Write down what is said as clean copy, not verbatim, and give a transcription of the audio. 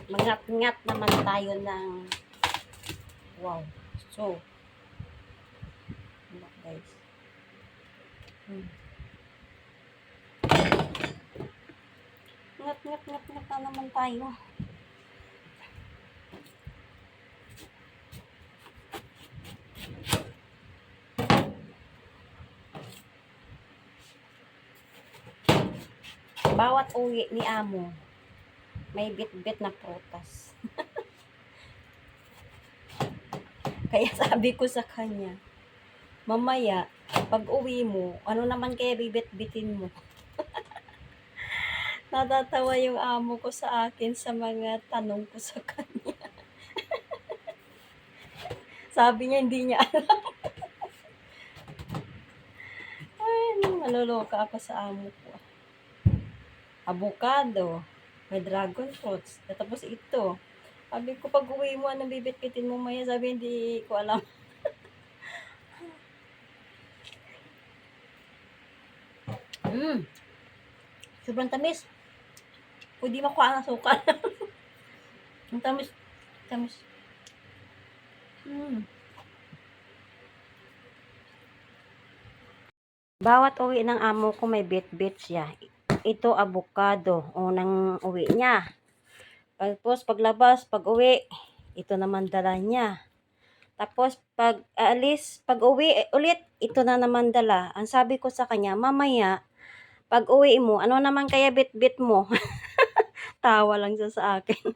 Mangat-ngat naman tayo ng wow. So, guys. Ngat-ngat na naman tayo. Bawat uwi ni Amo, may bit-bit na prutas. Kaya sabi ko sa kanya, mamaya, pag uwi mo, ano naman kaya bibit-bitin mo? Natatawa yung amo ko sa akin sa mga tanong ko sa kanya. Sabi niya, hindi niya alam. Ay, maloloka ako sa amo ko. Avocado, may dragon fruits, tapos ito. Sabi ko, pag uwi mo, anong bibit-bitin mo maya? Sabi, hindi ko alam. Sobrang tamis. Pwede makuha ang asukal. Ang tamis. Tamis. Bawat uwi ng amo ko may bit-bit siya. Ito, avocado. Unang uwi niya. Tapos, paglabas, pag uwi, ito naman dala niya. Tapos, pag alis, pag uwi ulit, ito na naman dala. Ang sabi ko sa kanya, mamaya, pag uwi mo, ano naman kaya bit-bit mo? Tawa lang siya sa akin.